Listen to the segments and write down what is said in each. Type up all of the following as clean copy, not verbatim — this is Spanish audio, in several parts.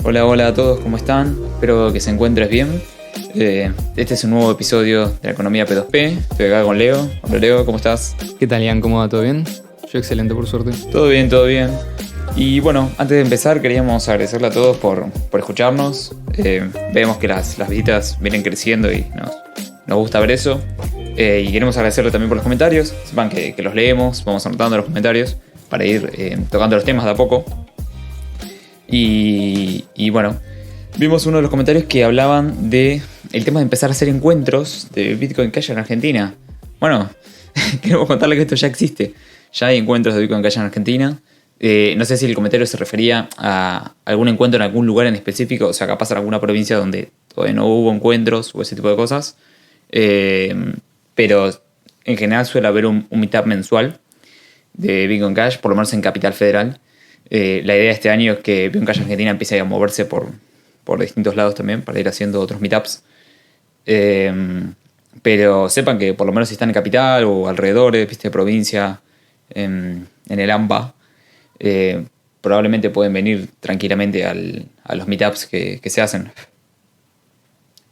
Hola, hola a todos, ¿cómo están? Espero que se encuentres bien. Este es un nuevo episodio de la economía P2P. Estoy acá con Leo. Hola Leo, ¿cómo estás? ¿Qué tal, Ian? ¿Cómo va? ¿Todo bien? Yo excelente, por suerte. Todo bien, todo bien. Y bueno, antes de empezar queríamos agradecerle a todos por escucharnos. Vemos que las visitas vienen creciendo y nos gusta ver eso. Y queremos agradecerle también por los comentarios. Sepan que los leemos, vamos anotando los comentarios para ir tocando los temas de a poco. Y bueno, vimos uno de los comentarios que hablaban de el tema de empezar a hacer encuentros de Bitcoin Cash en Argentina. Bueno, queremos contarle que esto ya existe. Ya hay encuentros de Bitcoin Cash en Argentina. No sé si el comentario se refería a algún encuentro en algún lugar en específico, o sea, capaz en alguna provincia donde todavía no hubo encuentros o ese tipo de cosas. Pero en general suele haber un meetup mensual de Bitcoin Cash, por lo menos en Capital Federal. La idea de este año es que Bitcoin Cash Argentina empiece a moverse por distintos lados también para ir haciendo otros meetups. Pero sepan que por lo menos si están en Capital o alrededores, viste, provincia, en el AMBA, probablemente pueden venir tranquilamente a los meetups que se hacen.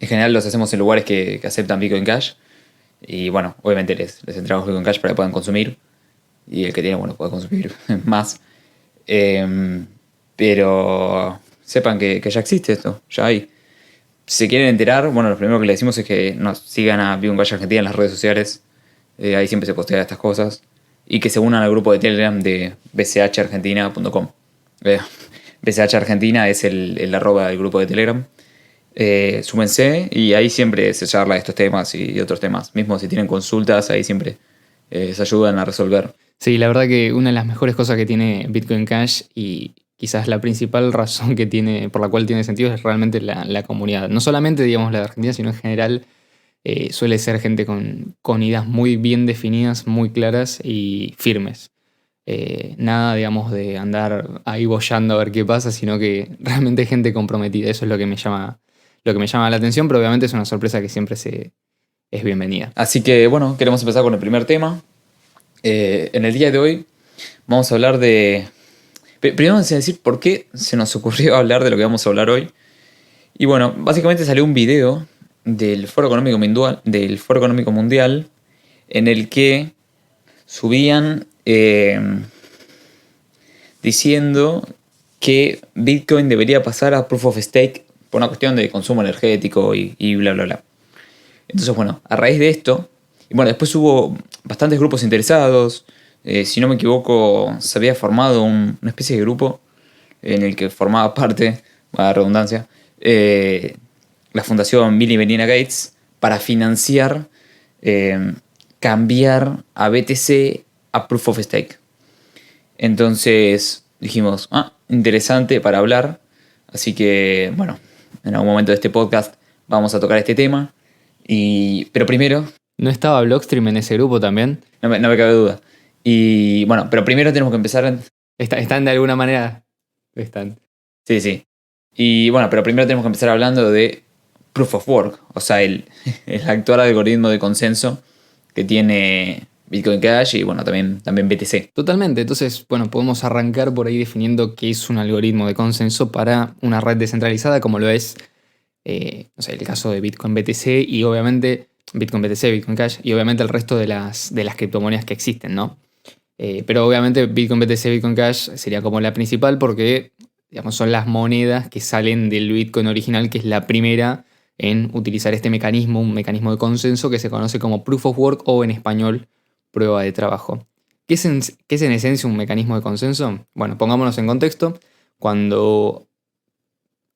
En general los hacemos en lugares que aceptan Bitcoin Cash. Y bueno, obviamente les entregamos Bitcoin Cash para que puedan consumir. Y el que tiene, bueno, puede consumir más. Pero sepan que ya existe esto, ya hay. Si se quieren enterar, bueno, lo primero que les decimos es que nos sigan a Bitcoin Cash Argentina en las redes sociales. Ahí siempre se postean estas cosas. Y que se unan al grupo de Telegram de bchargentina.com. BCH Argentina es el arroba del grupo de Telegram. Súmense y ahí siempre se charla de estos temas y otros temas. Mismo si tienen consultas, ahí siempre se ayudan a resolver. Sí, la verdad que una de las mejores cosas que tiene Bitcoin Cash y quizás la principal razón que tiene, por la cual tiene sentido es realmente la comunidad. No solamente, digamos, la de Argentina, sino en general suele ser gente con ideas muy bien definidas, muy claras y firmes. Nada, digamos, de andar ahí boyando a ver qué pasa, sino que realmente gente comprometida. Eso es lo que me llama la atención, pero obviamente es una sorpresa que siempre es bienvenida. Así que bueno, queremos empezar con el primer tema. En el día de hoy vamos a hablar de... Primero vamos a decir por qué se nos ocurrió hablar de lo que vamos a hablar hoy. Y bueno, básicamente salió un video del Foro Económico Mundial en el que subían diciendo que Bitcoin debería pasar a Proof of Stake por una cuestión de consumo energético y bla bla bla. Entonces bueno, a raíz de esto, y bueno, después hubo bastantes grupos interesados. Si no me equivoco, se había formado una especie de grupo en el que formaba parte, a la redundancia, la fundación Bill y Melinda Gates para financiar cambiar a BTC a Proof of Stake. Entonces dijimos, interesante para hablar. Así que, bueno, en algún momento de este podcast vamos a tocar este tema. Pero primero... ¿No estaba Blockstream en ese grupo también? No me cabe duda. Y bueno, pero primero tenemos que empezar... ¿Están de alguna manera? Están. Sí. Y bueno, pero primero tenemos que empezar hablando de Proof of Work. O sea, el actual algoritmo de consenso que tiene Bitcoin Cash y bueno, también BTC. Totalmente. Entonces, bueno, podemos arrancar por ahí definiendo qué es un algoritmo de consenso para una red descentralizada como lo es, no sé, el caso de Bitcoin BTC y obviamente... Bitcoin BTC, Bitcoin Cash y obviamente el resto de las criptomonedas que existen, ¿no? Pero obviamente Bitcoin BTC, Bitcoin Cash sería como la principal porque, digamos, son las monedas que salen del Bitcoin original, que es la primera en utilizar este mecanismo, un mecanismo de consenso que se conoce como Proof of Work o en español prueba de trabajo. ¿Qué es en esencia un mecanismo de consenso? Bueno, pongámonos en contexto. Cuando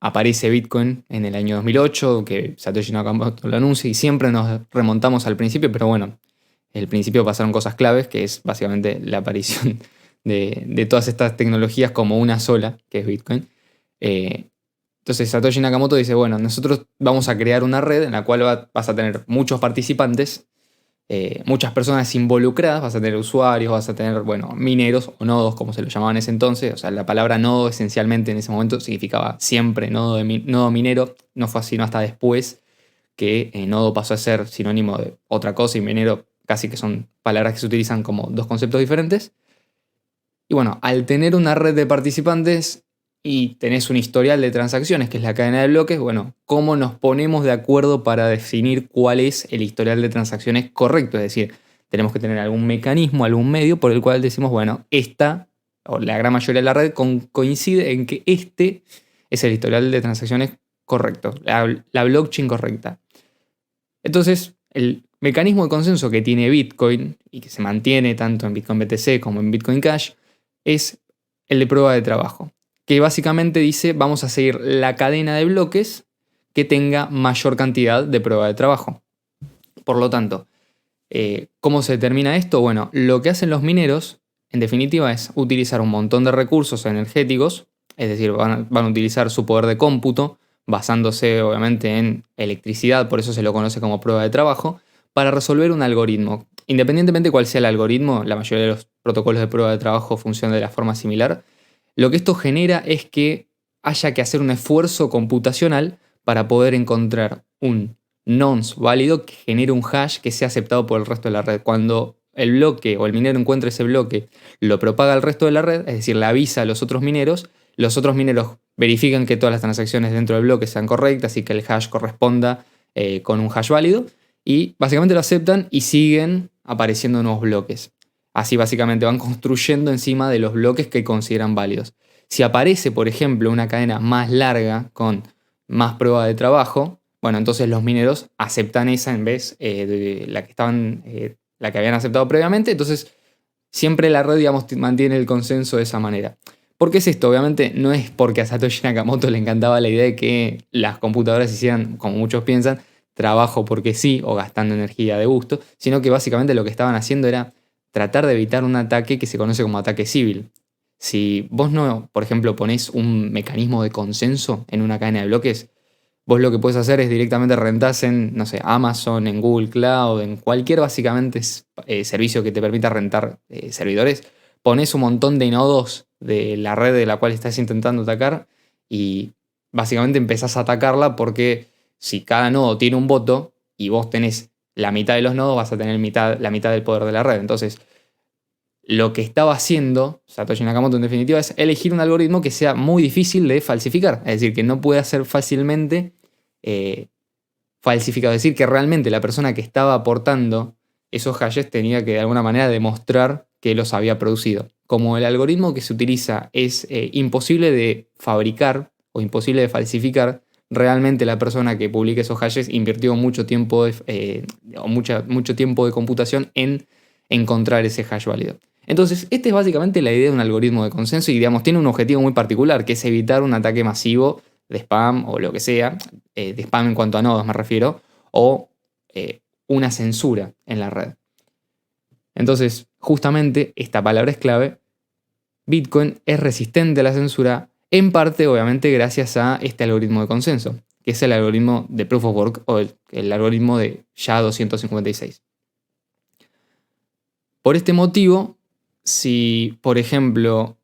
aparece Bitcoin en el año 2008, que Satoshi Nakamoto lo anuncia y siempre nos remontamos al principio, pero bueno, el principio pasaron cosas claves, que es básicamente la aparición de todas estas tecnologías como una sola, que es Bitcoin. Entonces Satoshi Nakamoto dice, bueno, nosotros vamos a crear una red en la cual vas a tener muchos participantes, muchas personas involucradas, vas a tener usuarios, vas a tener, bueno, mineros o nodos, como se lo llamaban en ese entonces. O sea, la palabra nodo esencialmente en ese momento significaba siempre nodo minero. No fue así, no hasta después que nodo pasó a ser sinónimo de otra cosa y minero casi que son palabras que se utilizan como dos conceptos diferentes. Y bueno, al tener una red de participantes y tenés un historial de transacciones, que es la cadena de bloques, bueno, ¿cómo nos ponemos de acuerdo para definir cuál es el historial de transacciones correcto? Es decir, tenemos que tener algún mecanismo, algún medio por el cual decimos, bueno, esta, o la gran mayoría de la red, coincide en que este es el historial de transacciones correcto, la blockchain correcta. Entonces, el mecanismo de consenso que tiene Bitcoin y que se mantiene tanto en Bitcoin BTC como en Bitcoin Cash es el de prueba de trabajo, que básicamente dice vamos a seguir la cadena de bloques que tenga mayor cantidad de prueba de trabajo. Por lo tanto, ¿cómo se determina esto? Bueno, lo que hacen los mineros, en definitiva, es utilizar un montón de recursos energéticos, es decir, van a utilizar su poder de cómputo, basándose obviamente en electricidad, por eso se lo conoce como prueba de trabajo, para resolver un algoritmo. Independientemente de cuál sea el algoritmo, la mayoría de los protocolos de prueba de trabajo funcionan de la forma similar. Lo que esto genera es que haya que hacer un esfuerzo computacional para poder encontrar un nonce válido que genere un hash que sea aceptado por el resto de la red. Cuando el bloque o el minero encuentra ese bloque, lo propaga al resto de la red, es decir, le avisa a los otros mineros verifican que todas las transacciones dentro del bloque sean correctas y que el hash corresponda con un hash válido y básicamente lo aceptan y siguen apareciendo nuevos bloques. Así básicamente van construyendo encima de los bloques que consideran válidos. Si aparece, por ejemplo, una cadena más larga con más prueba de trabajo, bueno, entonces los mineros aceptan esa en vez de la que habían aceptado previamente. Entonces, siempre la red, digamos, mantiene el consenso de esa manera. ¿Por qué es esto? Obviamente no es porque a Satoshi Nakamoto le encantaba la idea de que las computadoras hicieran, como muchos piensan, trabajo porque sí o gastando energía de gusto, sino que básicamente lo que estaban haciendo era tratar de evitar un ataque que se conoce como ataque civil. Si vos no, por ejemplo, ponés un mecanismo de consenso en una cadena de bloques, vos lo que puedes hacer es directamente rentás en, no sé, Amazon, en Google Cloud, en cualquier básicamente servicio que te permita rentar servidores, ponés un montón de nodos de la red de la cual estás intentando atacar y básicamente empezás a atacarla porque si cada nodo tiene un voto y vos tenés la mitad de los nodos, vas a tener la mitad del poder de la red. Entonces, lo que estaba haciendo Satoshi Nakamoto en definitiva es elegir un algoritmo que sea muy difícil de falsificar, es decir, que no pueda ser fácilmente falsificado, es decir, que realmente la persona que estaba aportando esos hashes tenía que de alguna manera demostrar que los había producido. Como el algoritmo que se utiliza es imposible de fabricar o imposible de falsificar, realmente la persona que publica esos hashes invirtió mucho tiempo mucho tiempo de computación en encontrar ese hash válido. Entonces, esta es básicamente la idea de un algoritmo de consenso y, digamos, tiene un objetivo muy particular, que es evitar un ataque masivo de spam o lo que sea, de spam en cuanto a nodos me refiero, o una censura en la red. Entonces, justamente, esta palabra es clave. Bitcoin es resistente a la censura, en parte, obviamente, gracias a este algoritmo de consenso, que es el algoritmo de Proof of Work o el algoritmo de SHA-256. Por este motivo, si, por ejemplo,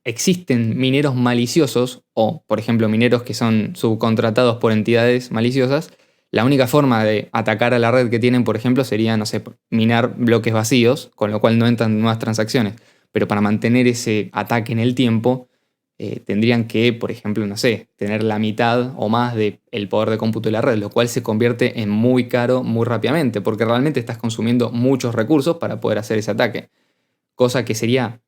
existen mineros maliciosos o, por ejemplo, mineros que son subcontratados por entidades maliciosas, la única forma de atacar a la red que tienen, por ejemplo, sería, no sé, minar bloques vacíos, con lo cual no entran nuevas transacciones. Pero para mantener ese ataque en el tiempo, tendrían que, por ejemplo, no sé, tener la mitad o más del poder de cómputo de la red, lo cual se convierte en muy caro muy rápidamente, porque realmente estás consumiendo muchos recursos para poder hacer ese ataque. Cosa que sería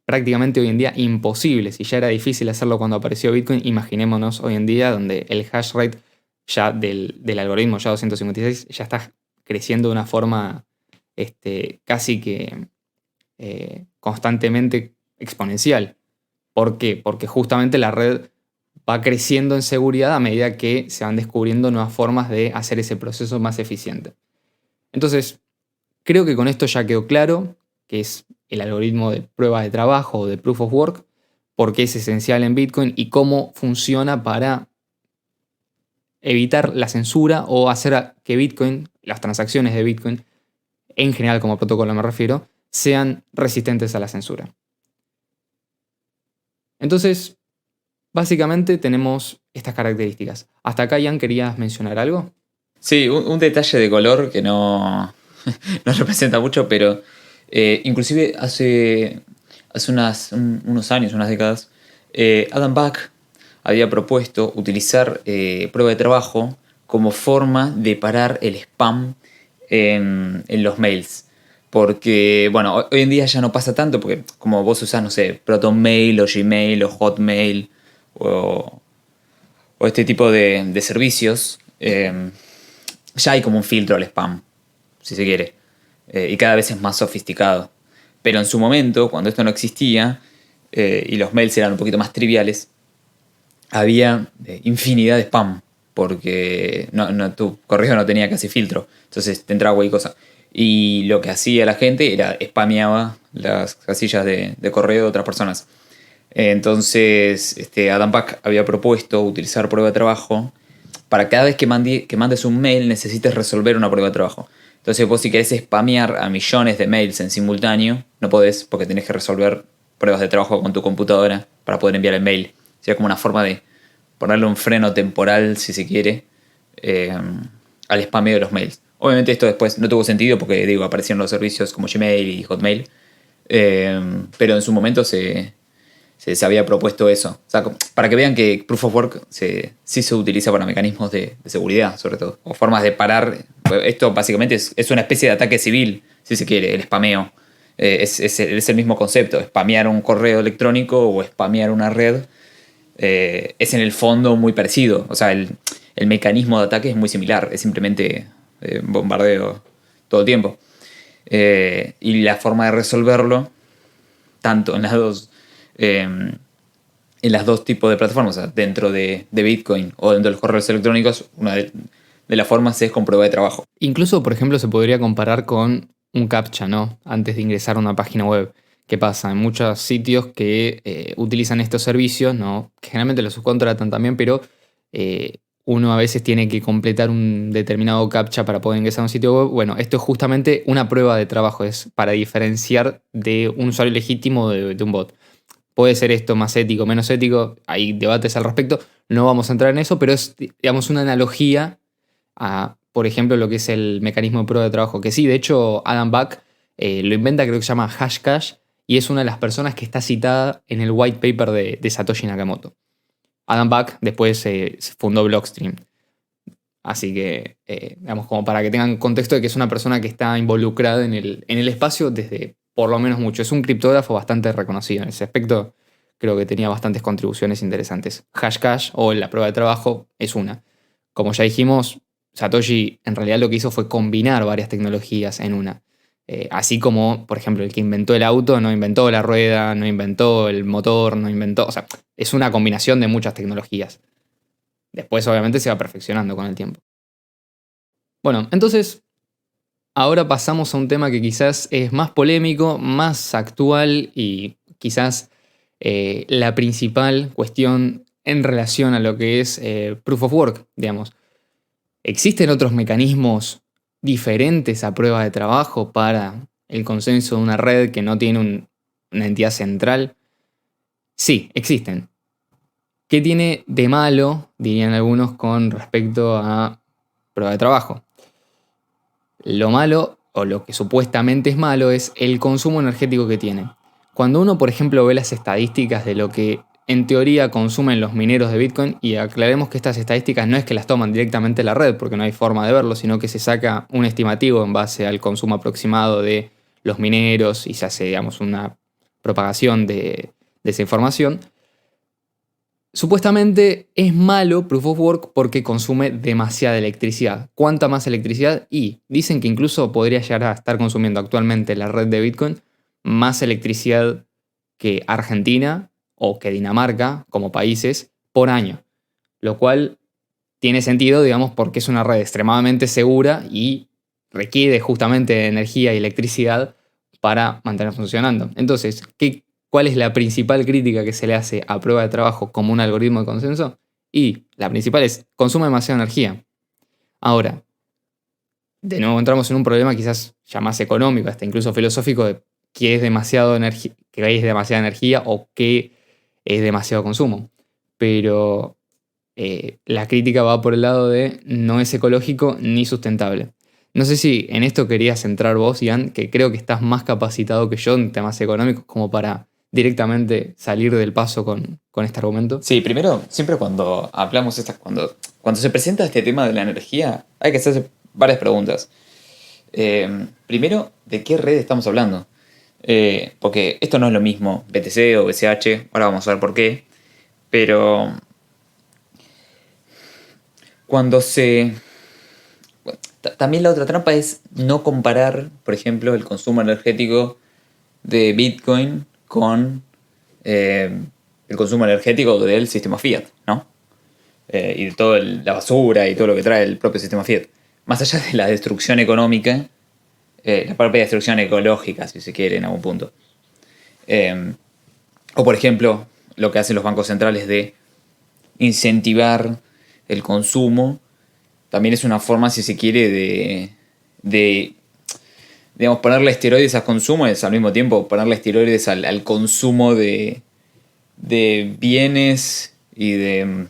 prácticamente hoy en día imposible. Si ya era difícil hacerlo cuando apareció Bitcoin, imaginémonos hoy en día donde el hash rate ya del algoritmo SHA-256 ya está creciendo de una forma casi que constantemente exponencial. ¿Por qué? Porque justamente la red va creciendo en seguridad a medida que se van descubriendo nuevas formas de hacer ese proceso más eficiente. Entonces, creo que con esto ya quedó claro que es el algoritmo de prueba de trabajo o de Proof of Work, por qué es esencial en Bitcoin y cómo funciona para evitar la censura o hacer que Bitcoin, las transacciones de Bitcoin, en general como protocolo me refiero, sean resistentes a la censura. Entonces, básicamente tenemos estas características. Hasta acá, Ian, ¿querías mencionar algo? Sí, un detalle de color que no, no representa mucho, pero inclusive hace hace unos años, unas décadas, Adam Back había propuesto utilizar prueba de trabajo como forma de parar el spam en los mails. Porque, bueno, hoy en día ya no pasa tanto, porque como vos usás, no sé, ProtonMail o Gmail o Hotmail o, o este tipo de servicios, ya hay como un filtro al spam, si se quiere. Y cada vez es más sofisticado. Pero en su momento, cuando esto no existía, y los mails eran un poquito más triviales, había infinidad de spam, porque tu correo no tenía casi filtro. Entonces te entraba cualquier cosa. Y lo que hacía la gente era spameaba las casillas de correo de otras personas. Entonces, Adam Back había propuesto utilizar prueba de trabajo para cada vez que mandes un mail necesites resolver una prueba de trabajo. Entonces vos si querés spamear a millones de mails en simultáneo, no podés porque tenés que resolver pruebas de trabajo con tu computadora para poder enviar el mail. Sería como una forma de ponerle un freno temporal, si se quiere, al spameo de los mails. Obviamente esto después no tuvo sentido porque, digo, aparecieron los servicios como Gmail y Hotmail, pero en su momento se había propuesto eso. O sea, para que vean que Proof of Work sí se utiliza para mecanismos de seguridad, sobre todo. O formas de parar. Esto básicamente es una especie de ataque civil, si se quiere, el spameo. Es el mismo concepto. Spamear un correo electrónico o spamear una red es en el fondo muy parecido. O sea, el mecanismo de ataque es muy similar. Es simplemente bombardeo todo el tiempo. Y la forma de resolverlo, tanto en las dos tipos de plataformas, o sea, dentro de Bitcoin o dentro de los correos electrónicos, una de las formas es con prueba de trabajo. Incluso, por ejemplo, se podría comparar con un CAPTCHA, ¿no? Antes de ingresar a una página web. ¿Qué pasa? En muchos sitios que utilizan estos servicios, ¿no? Que generalmente los subcontratan también, pero uno a veces tiene que completar un determinado CAPTCHA para poder ingresar a un sitio web. Bueno, esto es justamente una prueba de trabajo, es para diferenciar de un usuario legítimo de un bot. Puede ser esto más ético, menos ético, hay debates al respecto, no vamos a entrar en eso, pero es, digamos, una analogía a, por ejemplo, lo que es el mecanismo de prueba de trabajo, que sí, de hecho, Adam Back lo inventa, creo que se llama Hashcash, y es una de las personas que está citada en el white paper de Satoshi Nakamoto. Adam Back después fundó Blockstream. Así que, digamos, como para que tengan contexto de que es una persona que está involucrada en el espacio desde por lo menos mucho. Es un criptógrafo bastante reconocido en ese aspecto. Creo que tenía bastantes contribuciones interesantes. Hashcash o la prueba de trabajo es una. Como ya dijimos, Satoshi en realidad lo que hizo fue combinar varias tecnologías en una. Así como, por ejemplo, el que inventó el auto no inventó la rueda, no inventó el motor, no inventó... O sea, es una combinación de muchas tecnologías. Después, obviamente, se va perfeccionando con el tiempo. Bueno, entonces, ahora pasamos a un tema que quizás es más polémico, más actual y quizás la principal cuestión en relación a lo que es Proof of Work, digamos. ¿Existen otros mecanismos diferentes a prueba de trabajo para el consenso de una red que no tiene una entidad central? Sí, existen. ¿Qué tiene de malo, dirían algunos, con respecto a prueba de trabajo? Lo malo, o lo que supuestamente es malo, es el consumo energético que tiene. Cuando uno, por ejemplo, ve las estadísticas de lo que en teoría consumen los mineros de Bitcoin, y aclaremos que estas estadísticas no es que las toman directamente la red, porque no hay forma de verlo, sino que se saca un estimativo en base al consumo aproximado de los mineros y se hace, digamos, una propagación de esa información. Supuestamente es malo Proof of Work porque consume demasiada electricidad. ¿Cuánta más electricidad? Y dicen que incluso podría llegar a estar consumiendo actualmente la red de Bitcoin más electricidad que Argentina o que Dinamarca como países por año. Lo cual tiene sentido, digamos, porque es una red extremadamente segura y requiere justamente energía y electricidad para mantener funcionando. Entonces, ¿cuál es la principal crítica que se le hace a prueba de trabajo como un algoritmo de consenso? Y la principal es, consume demasiada energía. Ahora, de nuevo entramos en un problema quizás ya más económico, hasta incluso filosófico, de qué es demasiada energía o qué es demasiado consumo. Pero la crítica va por el lado de no es ecológico ni sustentable. No sé si en esto querías entrar vos, Ian, que creo que estás más capacitado que yo en temas económicos como para directamente salir del paso con este argumento? Sí, primero, siempre cuando hablamos cuando se presenta este tema de la energía, hay que hacerse varias preguntas. Primero, ¿de qué red estamos hablando? Porque esto no es lo mismo BTC o BCH, ahora vamos a ver por qué, pero cuando se... También la otra trampa es no comparar, por ejemplo, el consumo energético de Bitcoin con el consumo energético del sistema Fiat, ¿no? Y de toda la basura y todo lo que trae el propio sistema Fiat. Más allá de la destrucción económica, la propia destrucción ecológica, si se quiere, en algún punto. O por ejemplo, lo que hacen los bancos centrales de incentivar el consumo, también es una forma, si se quiere, de digamos, ponerle esteroides al consumo es al mismo tiempo ponerle esteroides al consumo de bienes y de,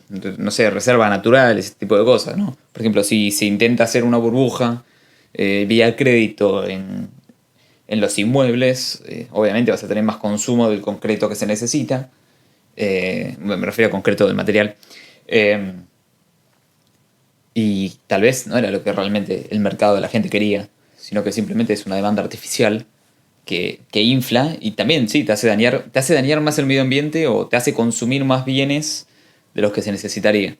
no sé, reservas naturales, ese tipo de cosas, ¿no? Por ejemplo, si se intenta hacer una burbuja vía crédito en los inmuebles, obviamente vas a tener más consumo del concreto que se necesita. Me refiero a concreto del material. Y tal vez no era lo que realmente el mercado de la gente quería, sino que simplemente es una demanda artificial que infla y también sí te hace dañar más el medio ambiente o te hace consumir más bienes de los que se necesitaría.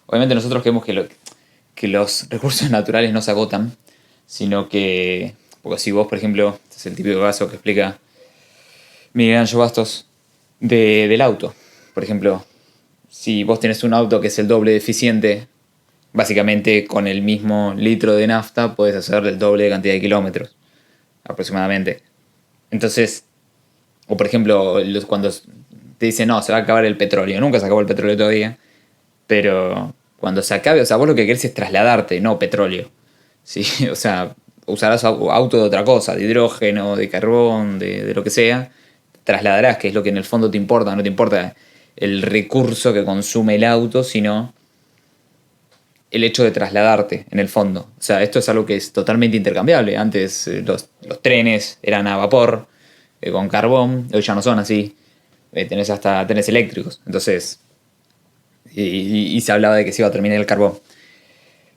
Obviamente nosotros creemos que los recursos naturales no se agotan, sino que, porque si vos, por ejemplo, este es el típico caso que explica Miguel Ángel Bastos del auto, por ejemplo, si vos tenés un auto que es el doble de eficiente, básicamente con el mismo litro de nafta podés hacer el doble de cantidad de kilómetros, aproximadamente. Entonces, o por ejemplo, cuando te dicen, no, se va a acabar el petróleo. Nunca se acabó el petróleo todavía, pero cuando se acabe, o sea, vos lo que querés es trasladarte, no petróleo. ¿Sí? O sea, usarás auto de otra cosa, de hidrógeno, de carbón, de lo que sea. Trasladarás, que es lo que en el fondo te importa. No te importa el recurso que consume el auto, sino el hecho de trasladarte, en el fondo. O sea, esto es algo que es totalmente intercambiable. Antes los trenes eran a vapor, con carbón, hoy ya no son así. Tenés hasta trenes eléctricos. Entonces, y se hablaba de que se iba a terminar el carbón.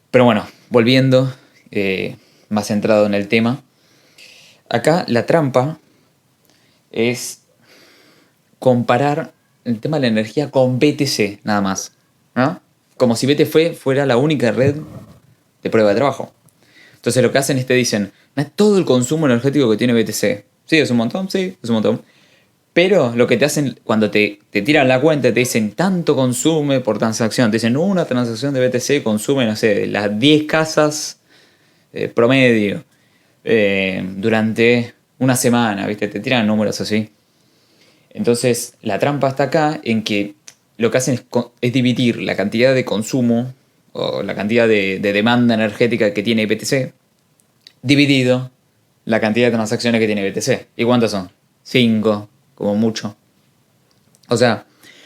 Pero bueno, volviendo, más centrado en el tema. Acá la trampa es comparar el tema de la energía con BTC, nada más, ¿no? Como si BTC fuera la única red de prueba de trabajo. Entonces lo que hacen es te dicen, no es todo el consumo energético que tiene BTC. Sí, es un montón, sí, es un montón. Pero lo que te hacen cuando te tiran la cuenta, te dicen tanto consume por transacción. Te dicen una transacción de BTC consume, no sé, las 10 casas promedio durante una semana, ¿viste? Te tiran números así. Entonces la trampa está acá en que lo que hacen es dividir la cantidad de consumo o la cantidad de demanda energética que tiene BTC dividido la cantidad de transacciones que tiene BTC. ¿Y cuántas son? 5, como mucho. O sea,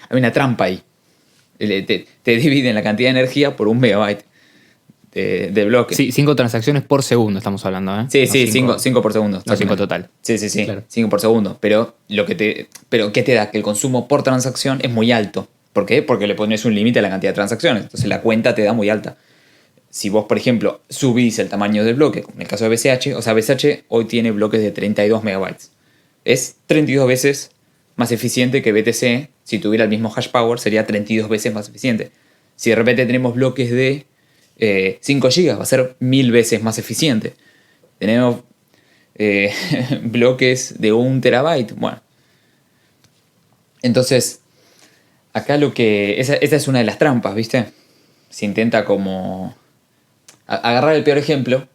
hay una trampa ahí. Te dividen la cantidad de energía por 1 megabyte de bloque. Sí, 5 transacciones por segundo estamos hablando, ¿eh? Sí, No sí, 5 por segundo. No 5 total. Sí, sí, sí, Claro. 5 por segundo. Pero ¿qué te da? Que el consumo por transacción es muy alto. ¿Por qué? Porque le pones un límite a la cantidad de transacciones. Entonces la cuenta te da muy alta. Si vos, por ejemplo, subís el tamaño del bloque, como en el caso de BCH, o sea, BCH hoy tiene bloques de 32 megabytes. Es 32 veces más eficiente que BTC. Si tuviera el mismo hash power, sería 32 veces más eficiente. Si de repente tenemos bloques de 5 GB, va a ser 1000 veces más eficiente. Tenemos bloques de 1 terabyte. Bueno. Entonces, acá esa es una de las trampas, ¿viste? Se intenta como agarrar el peor ejemplo,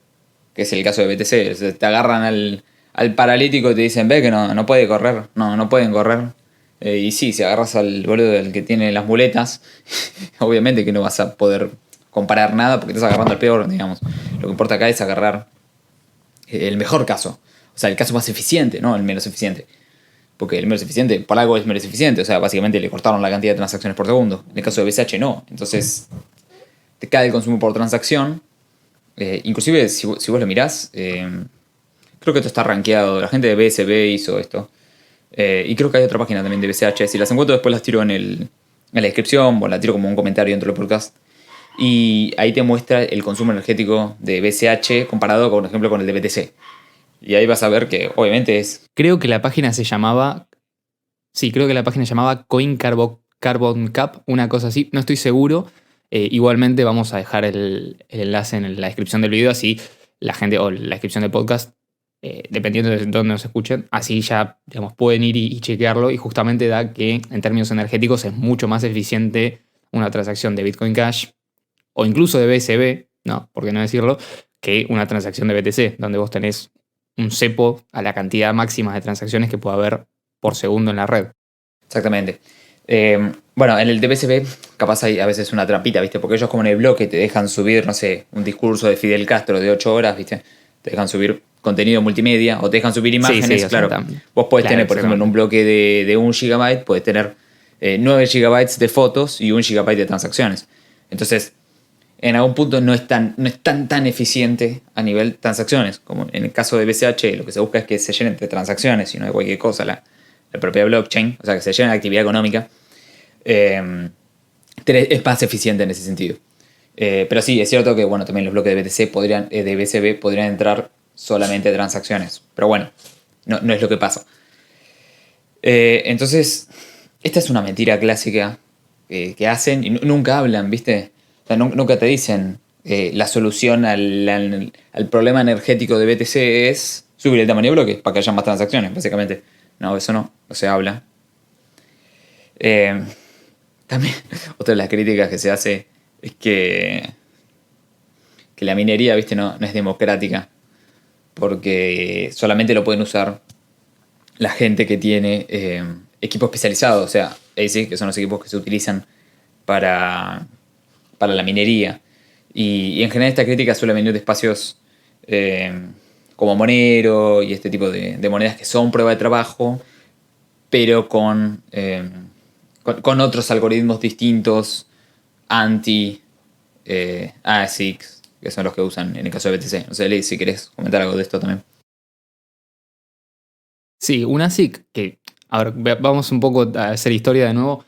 que es el caso de BTC. O sea, te agarran al paralítico y te dicen, ve que no puede correr. No pueden correr. Y sí, si agarras al boludo del que tiene las muletas, obviamente que no vas a poder comparar nada porque estás agarrando el peor, digamos. Lo que importa acá es agarrar el mejor caso. O sea, el caso más eficiente, no el menos eficiente. Porque el menos eficiente, por algo es menos eficiente. O sea, básicamente le cortaron la cantidad de transacciones por segundo. En el caso de BCH no. Entonces, te cae el consumo por transacción. Inclusive, si vos lo mirás, Creo que esto está rankeado. La gente de BSB hizo esto. Y creo que hay otra página también de BCH. Si las encuentro después las tiro en la descripción o la tiro como un comentario dentro del podcast. Y ahí te muestra el consumo energético de BCH comparado, por ejemplo, con el de BTC. Y ahí vas a ver que obviamente es... Creo que la página se llamaba... Sí, creo que la página se llamaba Coin Carbon Cap, una cosa así. No estoy seguro. Igualmente vamos a dejar el enlace en la descripción del video, así la gente, o la descripción del podcast, dependiendo de dónde nos escuchen, así ya, digamos, pueden ir y chequearlo, y justamente da que en términos energéticos es mucho más eficiente una transacción de Bitcoin Cash o incluso de BSB, ¿no? ¿Por qué no decirlo? Que una transacción de BTC, donde vos tenés un cepo a la cantidad máxima de transacciones que puede haber por segundo en la red. Exactamente. Bueno, en el de BSB capaz hay a veces una trampita, ¿viste? Porque ellos como en el bloque te dejan subir, no sé, un discurso de Fidel Castro de 8 horas, ¿viste? Te dejan subir contenido multimedia o te dejan subir imágenes, sí, claro. sea, Vos podés tener, por ejemplo, en un bloque de 1 GB, podés tener 9 GB de fotos y 1 GB de transacciones. Entonces, en algún punto no es tan eficiente a nivel transacciones. Como en el caso de BCH, lo que se busca es que se llenen de transacciones y no de cualquier cosa la propia blockchain, o sea, que se llene de actividad económica. Es más eficiente en ese sentido. Pero sí, es cierto que bueno, también los bloques de BTC de BCB podrían entrar solamente transacciones. Pero bueno, no es lo que pasa. Entonces, esta es una mentira clásica que hacen y nunca hablan, ¿viste? O sea, nunca te dicen la solución al problema energético de BTC es subir el tamaño de bloques para que haya más transacciones, básicamente. No, eso no se habla. También, otra de las críticas que se hace es que la minería, ¿viste? No es democrática. Porque solamente lo pueden usar la gente que tiene equipos especializados, o sea, ASIC, que son los equipos que se utilizan para la minería. Y en general esta crítica suele venir de espacios como Monero y este tipo de monedas que son prueba de trabajo, pero con otros algoritmos distintos anti-ASICs, que son los que usan en el caso de BTC. No sé, Liz, si querés comentar algo de esto también. Sí, un ASIC que, a ver, vamos un poco a hacer historia de nuevo.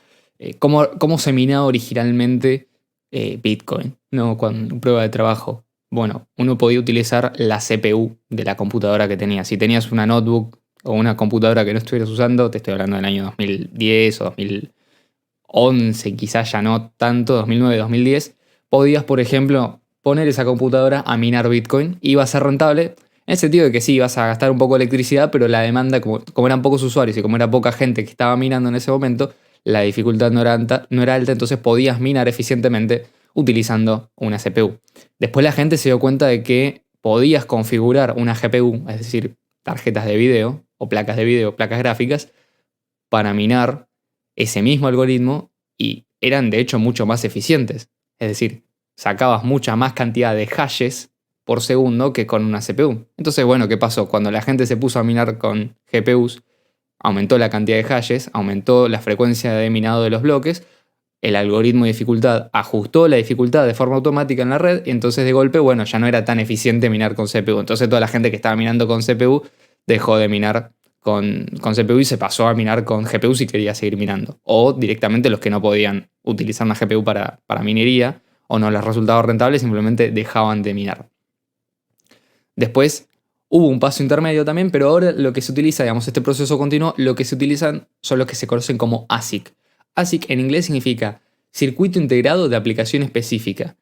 ¿Cómo se minaba originalmente Bitcoin? ¿No? Con prueba de trabajo. Bueno, uno podía utilizar la CPU de la computadora que tenía. Si tenías una notebook o una computadora que no estuvieras usando, te estoy hablando del año 2010 o 2011, quizás ya no tanto, 2009, 2010, podías, por ejemplo, poner esa computadora a minar Bitcoin y iba a ser rentable. En el sentido de que sí, ibas a gastar un poco de electricidad, pero la demanda, como eran pocos usuarios y como era poca gente que estaba minando en ese momento, la dificultad no era alta, entonces podías minar eficientemente utilizando una CPU. Después la gente se dio cuenta de que podías configurar una GPU, es decir, tarjetas de video o placas de video, placas gráficas, para minar ese mismo algoritmo y eran de hecho mucho más eficientes. Es decir, sacabas mucha más cantidad de hashes por segundo que con una CPU. Entonces, bueno, ¿qué pasó? Cuando la gente se puso a minar con GPUs, aumentó la cantidad de hashes, aumentó la frecuencia de minado de los bloques, el algoritmo de dificultad ajustó la dificultad de forma automática en la red y entonces de golpe, bueno, ya no era tan eficiente minar con CPU. Entonces toda la gente que estaba minando con CPU dejó de minar con CPU y se pasó a minar con GPU si quería seguir minando. O directamente los que no podían utilizar una GPU para minería o no les resultaba rentable simplemente dejaban de minar. Después hubo un paso intermedio también, pero ahora lo que se utiliza, digamos, este proceso continuo, lo que se utilizan son los que se conocen como ASIC. ASIC en inglés significa circuito integrado de aplicación específica.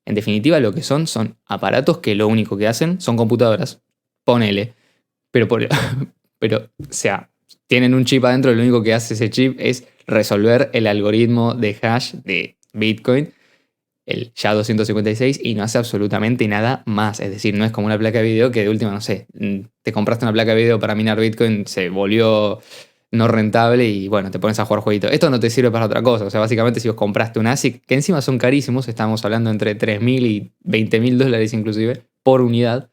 En definitiva, lo que son aparatos que lo único que hacen son computadoras. Ponele. Pero, o sea, tienen un chip adentro y lo único que hace ese chip es resolver el algoritmo de hash de Bitcoin, el SHA-256, y no hace absolutamente nada más. Es decir, no es como una placa de video que de última, no sé, te compraste una placa de video para minar Bitcoin, se volvió no rentable y bueno, te pones a jugar jueguitos. Esto no te sirve para otra cosa. O sea, básicamente si vos compraste un ASIC, que encima son carísimos, estamos hablando entre $3.000 y $20.000 inclusive por unidad,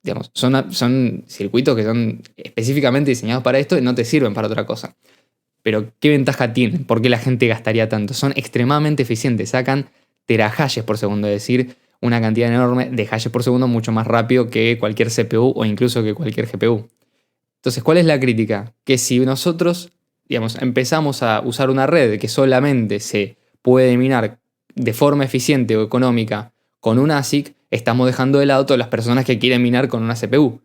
digamos, son circuitos que son específicamente diseñados para esto y no te sirven para otra cosa. Pero, ¿qué ventaja tienen? ¿Por qué la gente gastaría tanto? Son extremadamente eficientes, sacan terahashes por segundo, es decir, una cantidad enorme de hashes por segundo mucho más rápido que cualquier CPU o incluso que cualquier GPU. Entonces, ¿cuál es la crítica? Que si nosotros, digamos, empezamos a usar una red que solamente se puede minar de forma eficiente o económica con un ASIC, estamos dejando de lado todas las personas que quieren minar con una CPU.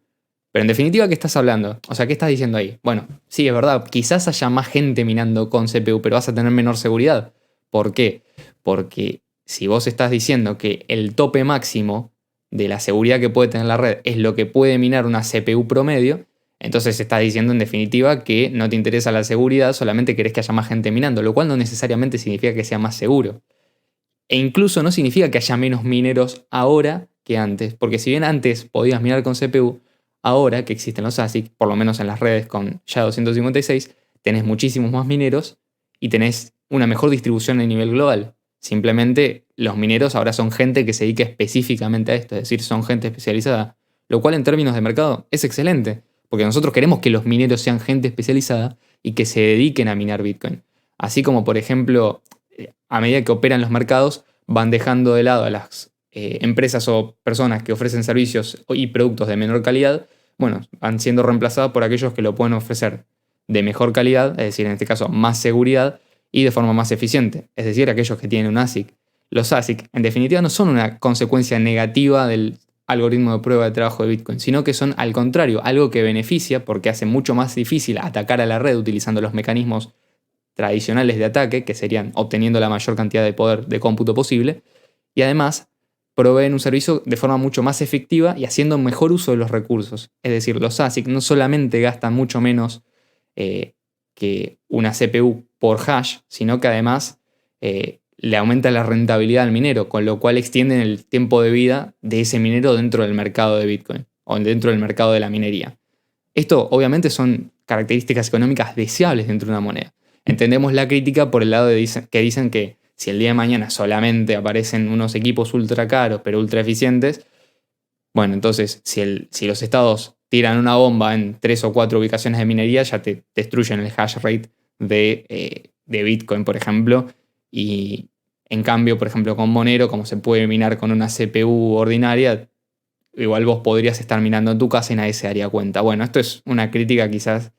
Pero en definitiva, ¿qué estás hablando? O sea, ¿qué estás diciendo ahí? Bueno, sí, es verdad, quizás haya más gente minando con CPU, pero vas a tener menor seguridad. ¿Por qué? Porque si vos estás diciendo que el tope máximo de la seguridad que puede tener la red es lo que puede minar una CPU promedio, entonces estás diciendo en definitiva que no te interesa la seguridad, solamente querés que haya más gente minando, lo cual no necesariamente significa que sea más seguro. E incluso no significa que haya menos mineros ahora que antes, porque si bien antes podías minar con CPU, ahora que existen los ASIC, por lo menos en las redes con SHA-256, tenés muchísimos más mineros y tenés una mejor distribución a nivel global. Simplemente los mineros ahora son gente que se dedica específicamente a esto, es decir, son gente especializada, lo cual en términos de mercado es excelente, porque nosotros queremos que los mineros sean gente especializada y que se dediquen a minar Bitcoin. Así como, por ejemplo, a medida que operan los mercados, van dejando de lado a las empresas o personas que ofrecen servicios y productos de menor calidad, bueno, van siendo reemplazados por aquellos que lo pueden ofrecer de mejor calidad, es decir, en este caso más seguridad y de forma más eficiente, es decir, aquellos que tienen un ASIC. Los ASIC, en definitiva, no son una consecuencia negativa del algoritmo de prueba de trabajo de Bitcoin, sino que son al contrario, algo que beneficia porque hace mucho más difícil atacar a la red utilizando los mecanismos tradicionales de ataque, que serían obteniendo la mayor cantidad de poder de cómputo posible, y además proveen un servicio de forma mucho más efectiva y haciendo mejor uso de los recursos. Es decir, los ASIC no solamente gastan mucho menos que una CPU por hash, sino que además le aumenta la rentabilidad al minero, con lo cual extienden el tiempo de vida de ese minero dentro del mercado de Bitcoin o dentro del mercado de la minería. Esto obviamente son características económicas deseables dentro de una moneda. Entendemos la crítica por el lado de que dicen que si el día de mañana solamente aparecen unos equipos ultra caros pero ultra eficientes, bueno, entonces si los estados tiran una bomba en 3 o 4 ubicaciones de minería, ya te destruyen el hash rate de Bitcoin, por ejemplo. Y en cambio, por ejemplo, con Monero, como se puede minar con una CPU ordinaria, igual vos podrías estar minando en tu casa y nadie se daría cuenta. Bueno, esto es una crítica quizás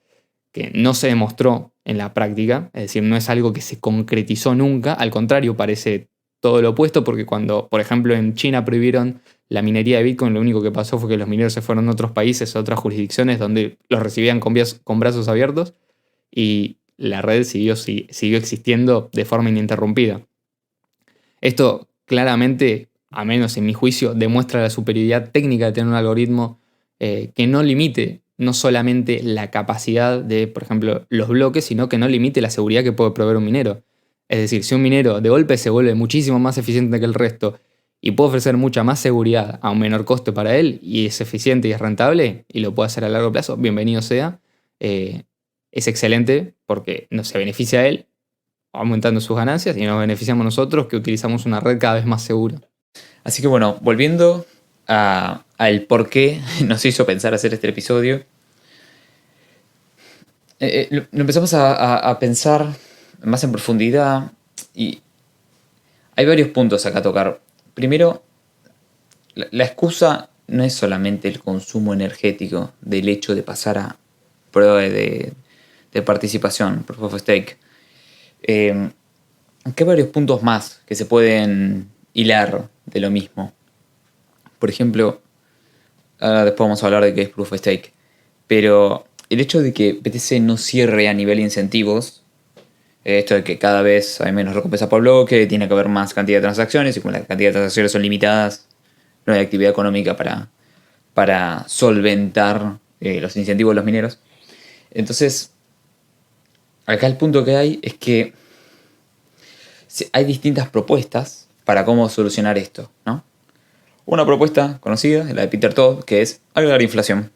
que no se demostró en la práctica, es decir, no es algo que se concretizó nunca, al contrario, parece todo lo opuesto, porque cuando, por ejemplo, en China prohibieron la minería de Bitcoin, lo único que pasó fue que los mineros se fueron a otros países, a otras jurisdicciones donde los recibían con brazos abiertos y la red siguió existiendo de forma ininterrumpida. Esto claramente, a menos en mi juicio, demuestra la superioridad técnica de tener un algoritmo que no limite no solamente la capacidad de, por ejemplo, los bloques, sino que no limite la seguridad que puede proveer un minero. Es decir, si un minero de golpe se vuelve muchísimo más eficiente que el resto y puede ofrecer mucha más seguridad a un menor coste para él y es eficiente y es rentable y lo puede hacer a largo plazo, bienvenido sea. Es excelente porque no se beneficia a él aumentando sus ganancias y nos beneficiamos nosotros que utilizamos una red cada vez más segura. Así que bueno, volviendo al por qué nos hizo pensar hacer este episodio, lo empezamos a pensar más en profundidad y hay varios puntos acá a tocar. Primero, la excusa no es solamente el consumo energético del hecho de pasar a prueba de participación, proof of stake. Hay varios puntos más que se pueden hilar de lo mismo. Por ejemplo, después vamos a hablar de qué es proof of stake, pero el hecho de que BTC no cierre a nivel incentivos, esto de que cada vez hay menos recompensa por bloque, tiene que haber más cantidad de transacciones y como la cantidad de transacciones son limitadas, no hay actividad económica para solventar los incentivos de los mineros. Entonces, acá el punto que hay es que hay distintas propuestas para cómo solucionar esto, ¿no? Una propuesta conocida, la de Peter Todd, que es agregar inflación.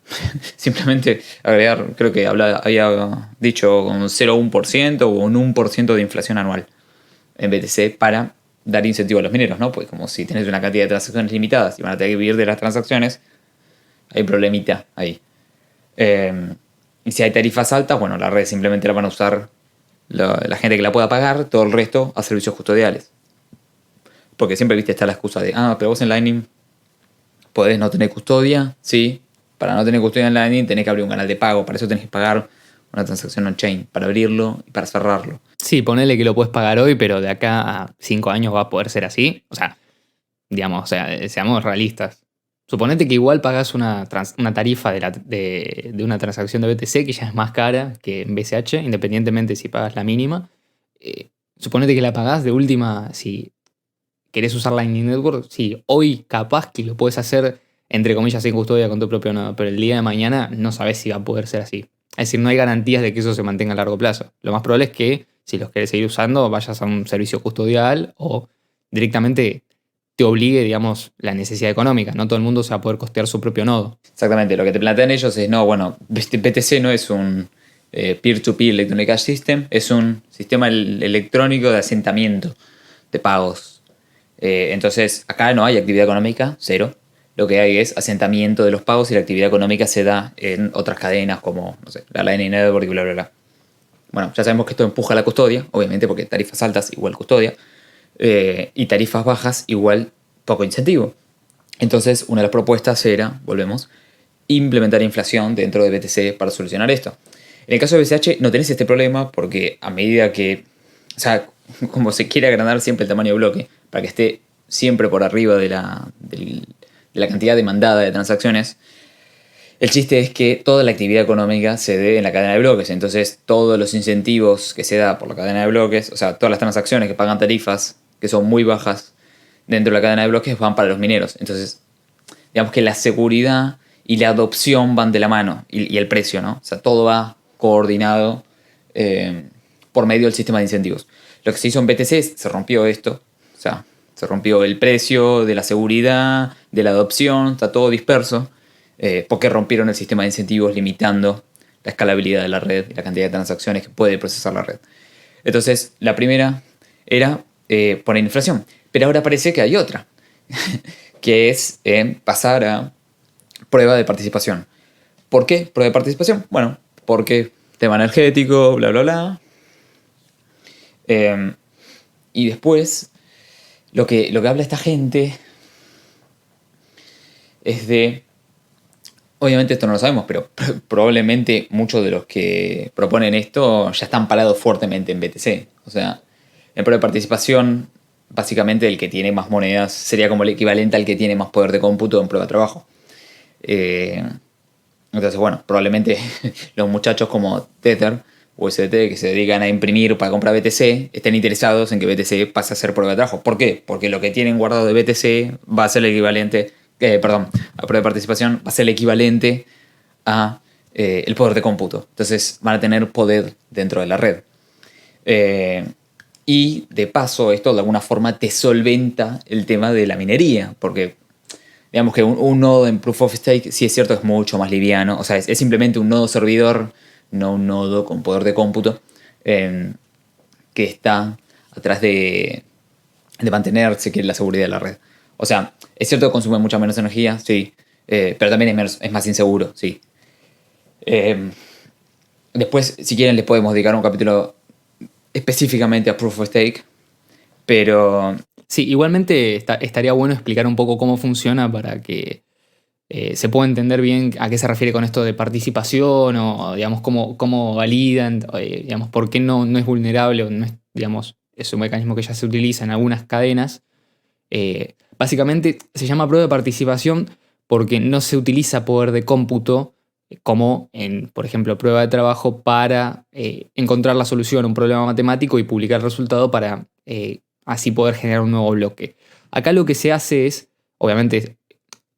Simplemente agregar, creo que había dicho un 0,1% o un 1% de inflación anual en BTC para dar incentivo a los mineros, ¿no? Pues como si tenés una cantidad de transacciones limitadas y van a tener que vivir de las transacciones, hay problemita ahí. Y si hay tarifas altas, bueno, la red simplemente la van a usar la gente que la pueda pagar, todo el resto a servicios custodiales. porque siempre, viste, está la excusa de, pero vos en Lightning podés no tener custodia. Sí, para no tener custodia en Lightning tenés que abrir un canal de pago, para eso tenés que pagar una transacción on-chain, para abrirlo y para cerrarlo. Sí, ponele que lo puedes pagar hoy, pero de acá a 5 años va a poder ser así. O sea, digamos, o sea, seamos realistas. Suponete que igual pagás una tarifa de una transacción de BTC que ya es más cara que en BCH, independientemente si pagas la mínima. Suponete que la pagás de última, si querés usar Lightning Network, sí, hoy capaz que lo puedes hacer, entre comillas, sin custodia con tu propio nodo, pero el día de mañana no sabes si va a poder ser así. Es decir, no hay garantías de que eso se mantenga a largo plazo. Lo más probable es que, si los querés seguir usando, vayas a un servicio custodial o directamente te obligue, digamos, la necesidad económica. No todo el mundo se va a poder costear su propio nodo. Exactamente, lo que te plantean ellos es, no, bueno, BTC no es un peer-to-peer electronic cash system, es un sistema electrónico de asentamiento de pagos. Entonces, acá no hay actividad económica, cero. Lo que hay es asentamiento de los pagos y la actividad económica se da en otras cadenas como, no sé, la Lightning Network y bla, bla, bla. Bueno, ya sabemos que esto empuja la custodia, obviamente, porque tarifas altas igual custodia, y tarifas bajas igual poco incentivo. Entonces, una de las propuestas era, volvemos, implementar inflación dentro de BTC para solucionar esto. En el caso de BCH no tenés este problema porque a medida que, o sea, como se quiere agrandar siempre el tamaño de bloque, para que esté siempre por arriba de la cantidad demandada de transacciones, el chiste es que toda la actividad económica se dé en la cadena de bloques. Entonces, todos los incentivos que se da por la cadena de bloques, o sea, todas las transacciones que pagan tarifas que son muy bajas dentro de la cadena de bloques van para los mineros. Entonces, digamos que la seguridad y la adopción van de la mano y el precio, ¿no? O sea, todo va coordinado por medio del sistema de incentivos. Lo que se hizo en BTC se rompió esto, o sea, se rompió el precio de la seguridad, de la adopción, está todo disperso, porque rompieron el sistema de incentivos limitando la escalabilidad de la red y la cantidad de transacciones que puede procesar la red. Entonces, la primera era poner inflación, pero ahora parece que hay otra, que es pasar a prueba de participación. ¿Por qué prueba de participación? Bueno, porque tema energético, bla, bla, bla. Y después, lo que habla esta gente es de... Obviamente esto no lo sabemos, pero probablemente muchos de los que proponen esto ya están parados fuertemente en BTC. O sea, en prueba de participación, básicamente el que tiene más monedas sería como el equivalente al que tiene más poder de cómputo en prueba de trabajo. Entonces, bueno, probablemente los muchachos como Tether o USDT que se dedican a imprimir para comprar BTC estén interesados en que BTC pase a ser prueba de trabajo. ¿Por qué? Porque lo que tienen guardado de BTC va a ser el equivalente, a prueba de participación, va a ser el equivalente a el poder de cómputo. Entonces van a tener poder dentro de la red. Y de paso esto de alguna forma te solventa el tema de la minería, porque digamos que un nodo en Proof of Stake, sí es cierto, es mucho más liviano. O sea, es simplemente un nodo servidor, no un nodo con poder de cómputo, que está atrás de mantener, si quiere, la seguridad de la red. O sea, es cierto que consume mucha menos energía, sí, pero también es más inseguro, sí. Después, si quieren, les podemos dedicar un capítulo específicamente a Proof of Stake, pero... Sí, igualmente estaría bueno explicar un poco cómo funciona para que se pueda entender bien a qué se refiere con esto de participación o digamos, cómo validan, digamos, por qué no es vulnerable o no es, digamos, es un mecanismo que ya se utiliza en algunas cadenas. Básicamente se llama prueba de participación porque no se utiliza poder de cómputo como en, por ejemplo, prueba de trabajo para encontrar la solución a un problema matemático y publicar el resultado para así poder generar un nuevo bloque. Acá lo que se hace es, obviamente,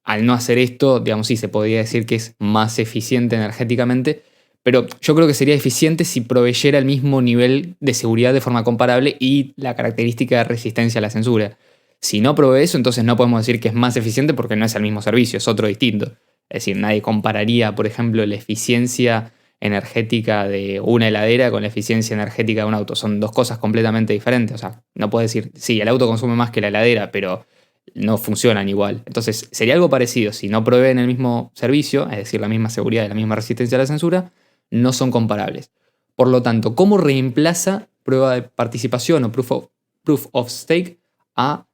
al no hacer esto, digamos, sí, se podría decir que es más eficiente energéticamente, pero yo creo que sería eficiente si proveyera el mismo nivel de seguridad de forma comparable y la característica de resistencia a la censura. Si no provee eso, entonces no podemos decir que es más eficiente porque no es el mismo servicio, es otro distinto. Es decir, nadie compararía, por ejemplo, la eficiencia energética de una heladera con la eficiencia energética de un auto. Son dos cosas completamente diferentes. O sea, no puedes decir, sí, el auto consume más que la heladera, pero no funcionan igual. Entonces, sería algo parecido. Si no proveen el mismo servicio, es decir, la misma seguridad y la misma resistencia a la censura, no son comparables. Por lo tanto, ¿cómo reemplaza prueba de participación o proof of stake a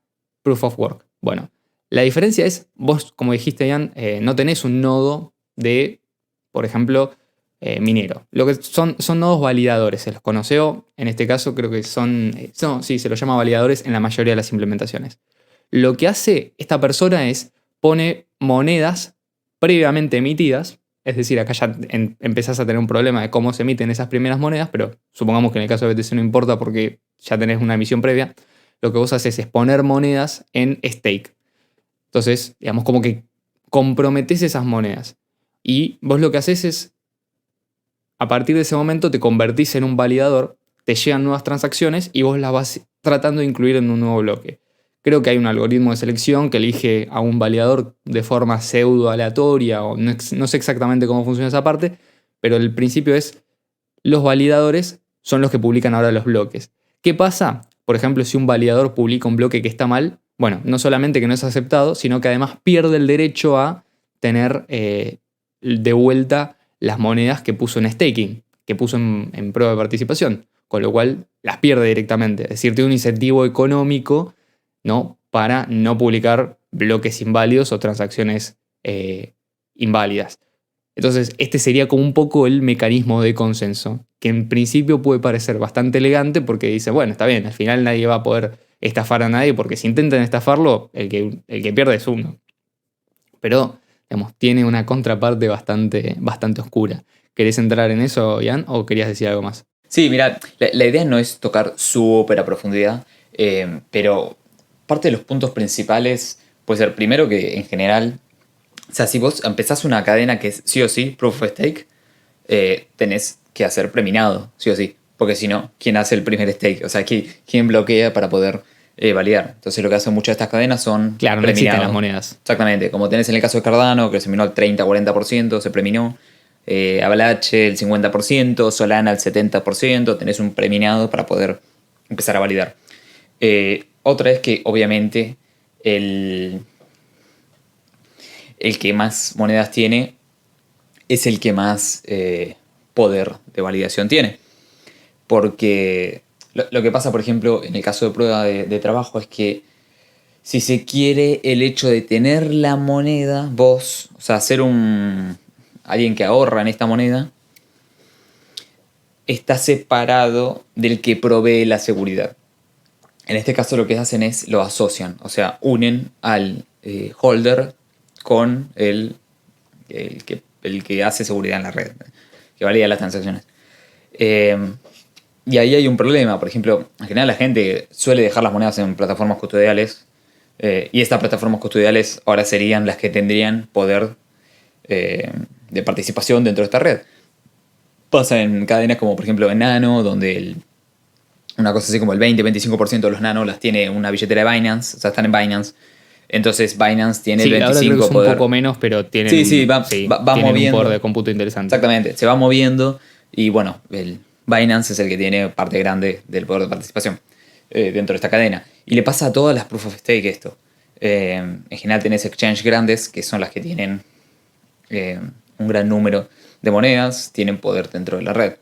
Proof of Work. Bueno, la diferencia es, vos, como dijiste, Ian, no tenés un nodo de, por ejemplo, minero. Lo que son nodos validadores, se los conoce, en este caso creo que sí, se los llama validadores en la mayoría de las implementaciones. Lo que hace esta persona es pone monedas previamente emitidas, es decir, acá ya empezás a tener un problema de cómo se emiten esas primeras monedas, pero supongamos que en el caso de BTC no importa porque ya tenés una emisión previa. Lo que vos haces es poner monedas en stake. Entonces, digamos, como que comprometés esas monedas. Y vos lo que haces es, a partir de ese momento te convertís en un validador, te llegan nuevas transacciones y vos las vas tratando de incluir en un nuevo bloque. Creo que hay un algoritmo de selección que elige a un validador de forma pseudo aleatoria, o no sé exactamente cómo funciona esa parte, pero el principio es, los validadores son los que publican ahora los bloques. ¿Qué pasa? Por ejemplo, si un validador publica un bloque que está mal, bueno, no solamente que no es aceptado, sino que además pierde el derecho a tener de vuelta las monedas que puso en staking, que puso en prueba de participación, con lo cual las pierde directamente. Es decir, tiene un incentivo económico, ¿no?, para no publicar bloques inválidos o transacciones inválidas. Entonces, este sería como un poco el mecanismo de consenso, que en principio puede parecer bastante elegante porque dice, bueno, está bien, al final nadie va a poder estafar a nadie porque si intentan estafarlo, el que pierde es uno. Pero, digamos, tiene una contraparte bastante oscura. ¿Querés entrar en eso, Ian, o querías decir algo más? Sí, mira, la idea no es tocar súper a profundidad, pero parte de los puntos principales puede ser, primero, que en general, o sea, si vos empezás una cadena que es sí o sí proof of stake, tenés que hacer preminado, sí o sí, porque si no, ¿quién hace el primer stake? O sea, ¿quién bloquea para poder validar? Entonces lo que hacen muchas de estas cadenas son claro, no existen las monedas. Exactamente, como tenés en el caso de Cardano, que se minó al 30-40%, se preminó. Avalanche el 50%, Solana el 70%, tenés un preminado para poder empezar a validar. Otra es que obviamente el que más monedas tiene es el que más poder de validación tiene. Porque lo que pasa, por ejemplo, en el caso de prueba de trabajo es que si se quiere el hecho de tener la moneda, vos, o sea, ser alguien que ahorra en esta moneda, está separado del que provee la seguridad. En este caso lo que hacen es lo asocian, o sea, unen al holder con el que hace seguridad en la red, que valida las transacciones. Y ahí hay un problema. Por ejemplo, en general la gente suele dejar las monedas en plataformas custodiales, y estas plataformas custodiales ahora serían las que tendrían poder de participación dentro de esta red. Pasa en cadenas como por ejemplo en Nano, donde una cosa así como el 20-25% de los Nano las tiene una billetera de Binance, o sea, están en Binance. Entonces Binance tiene el 25% ahora creo que es un poder. Poco menos, pero tienen, va tienen moviendo. un poder de cómputo interesante. Exactamente, se va moviendo y bueno, el Binance es el que tiene parte grande del poder de participación dentro de esta cadena. Y le pasa a todas las Proof of Stake esto. En general tenés exchange grandes, que son las que tienen un gran número de monedas, tienen poder dentro de la red.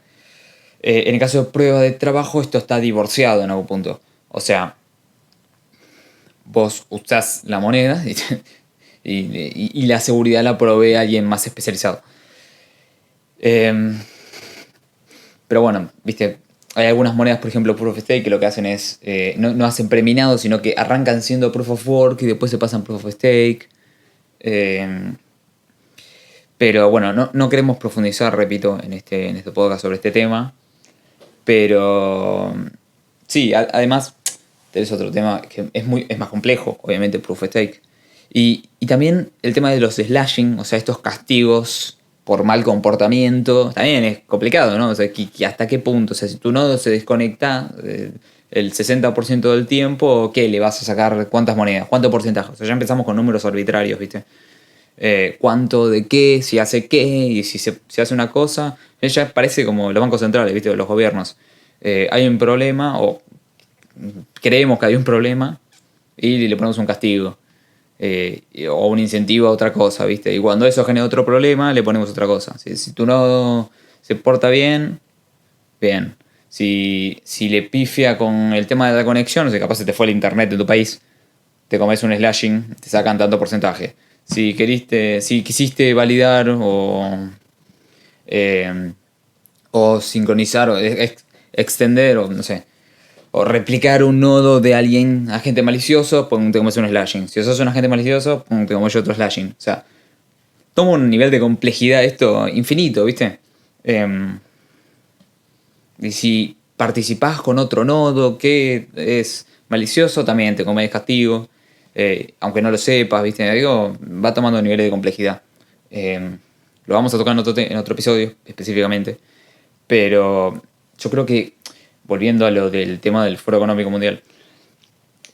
En el caso de prueba de trabajo, esto está divorciado en algún punto. O sea, vos usás la moneda y la seguridad la provee alguien más especializado. Pero bueno, viste, hay algunas monedas, por ejemplo, Proof of Stake, que lo que hacen es, no hacen preminado, sino que arrancan siendo Proof of Work y después se pasan Proof of Stake. Pero bueno, no queremos profundizar, repito, en este podcast sobre este tema. Pero sí, además tenés otro tema que es más complejo, obviamente, Proof of Stake. Y también el tema de los slashing, o sea, estos castigos por mal comportamiento, también es complicado, ¿no? O sea, ¿hasta qué punto? O sea, si tu nodo se desconecta el 60% del tiempo, ¿qué? ¿Le vas a sacar cuántas monedas? ¿Cuánto porcentaje? O sea, ya empezamos con números arbitrarios, ¿viste? Cuánto de qué, si hace qué, y si se hace una cosa, ya parece como los bancos centrales, ¿viste? Los gobiernos. Hay un problema, o creemos que hay un problema, y le ponemos un castigo. O un incentivo a otra cosa, ¿viste? Y cuando eso genera otro problema, le ponemos otra cosa. Si tú no se porta bien. Si le pifia con el tema de la conexión, o sea, capaz se te fue el internet de tu país, te comes un slashing, te sacan tanto porcentaje. Si quisiste validar o sincronizar o extender o no sé, o replicar un nodo de alguien, agente malicioso, pues te comes un slashing. Si sos un agente malicioso, te comes otro slashing. O sea, toma un nivel de complejidad esto infinito, ¿viste? Y si participás con otro nodo que es malicioso, también te comes castigo. Aunque no lo sepas, ¿viste? Digo, va tomando niveles de complejidad. Lo vamos a tocar en otro episodio específicamente. Pero yo creo que, volviendo a lo del tema del Foro Económico Mundial,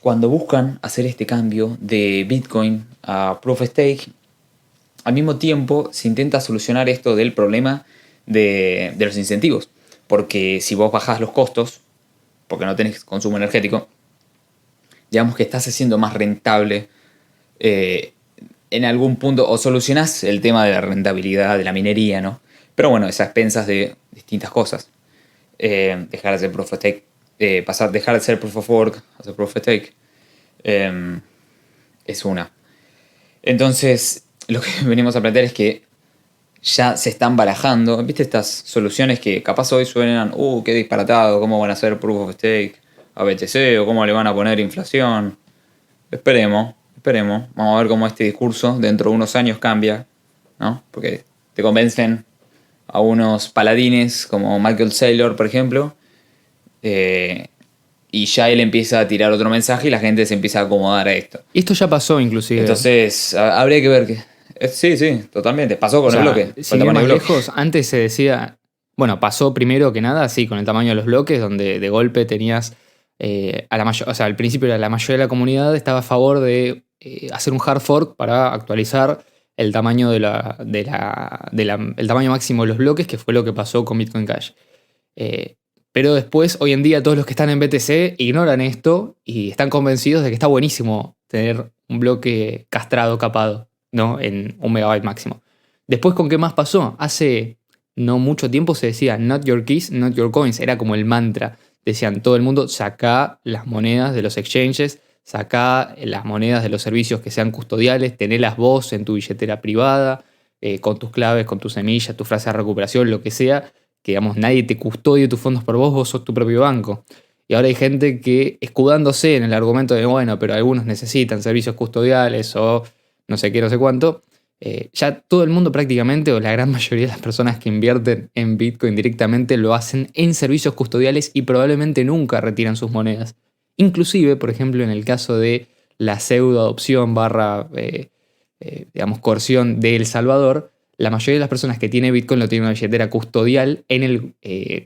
cuando buscan hacer este cambio de Bitcoin a Proof of Stake, al mismo tiempo se intenta solucionar esto del problema de los incentivos. Porque si vos bajás los costos, porque no tenés consumo energético, digamos que estás haciendo más rentable en algún punto, o solucionás el tema de la rentabilidad de la minería, ¿no? Pero bueno, es a expensas de distintas cosas. Dejar de ser Proof of Stake, dejar de ser Proof of Work, hacer Proof of Stake, es una. Entonces, lo que venimos a plantear es que ya se están barajando, ¿viste? Estas soluciones que capaz hoy suenan, qué disparatado, ¿cómo van a hacer Proof of Stake a BTC? ¿O cómo le van a poner inflación? Esperemos. Vamos a ver cómo este discurso dentro de unos años cambia, ¿no? Porque te convencen a unos paladines como Michael Saylor, por ejemplo, y ya él empieza a tirar otro mensaje y la gente se empieza a acomodar a esto. Y esto ya pasó inclusive. Entonces, habría que ver que... Sí, totalmente. Pasó con el bloque. Sin ir más lejos, antes se decía... Bueno, pasó primero que nada, sí, con el tamaño de los bloques, donde de golpe tenías... al principio la mayoría de la comunidad estaba a favor de hacer un hard fork para actualizar el tamaño el tamaño máximo de los bloques, que fue lo que pasó con Bitcoin Cash. Pero después, hoy en día, todos los que están en BTC ignoran esto y están convencidos de que está buenísimo tener un bloque castrado, capado, ¿no? En 1 megabyte máximo. Después, ¿con qué más pasó? Hace no mucho tiempo se decía not your keys, not your coins. Era como el mantra. Decían todo el mundo, sacá las monedas de los exchanges, sacá las monedas de los servicios que sean custodiales, tenelas vos en tu billetera privada, con tus claves, con tus semillas, tu frase de recuperación, lo que sea, que digamos nadie te custodie tus fondos por vos, vos sos tu propio banco. Y ahora hay gente que, escudándose en el argumento de, bueno, pero algunos necesitan servicios custodiales o no sé qué, no sé cuánto, ya todo el mundo prácticamente, o la gran mayoría de las personas que invierten en Bitcoin directamente, lo hacen en servicios custodiales y probablemente nunca retiran sus monedas. Inclusive, por ejemplo, en el caso de la pseudo adopción barra, digamos, coerción de El Salvador, la mayoría de las personas que tiene Bitcoin lo tienen en una billetera custodial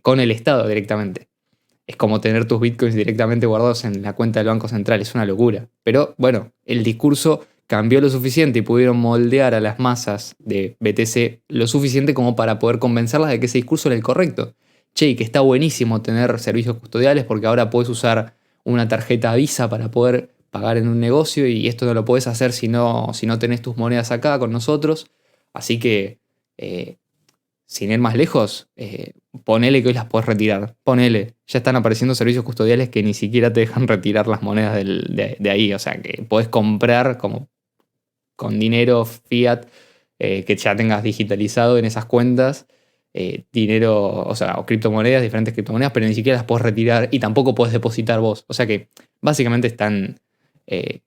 con el Estado directamente. Es como tener tus Bitcoins directamente guardados en la cuenta del Banco Central, es una locura. Pero bueno, el discurso cambió lo suficiente y pudieron moldear a las masas de BTC lo suficiente como para poder convencerlas de que ese discurso era el correcto. Che, y que está buenísimo tener servicios custodiales porque ahora puedes usar una tarjeta Visa para poder pagar en un negocio y esto no lo puedes hacer si no tenés tus monedas acá con nosotros. Así que, sin ir más lejos, ponele que hoy las podés retirar. Ponele. Ya están apareciendo servicios custodiales que ni siquiera te dejan retirar las monedas de ahí. O sea, que podés comprar como con dinero fiat que ya tengas digitalizado en esas cuentas. Dinero, o criptomonedas, diferentes criptomonedas, pero ni siquiera las podés retirar y tampoco podés depositar vos. O sea que básicamente están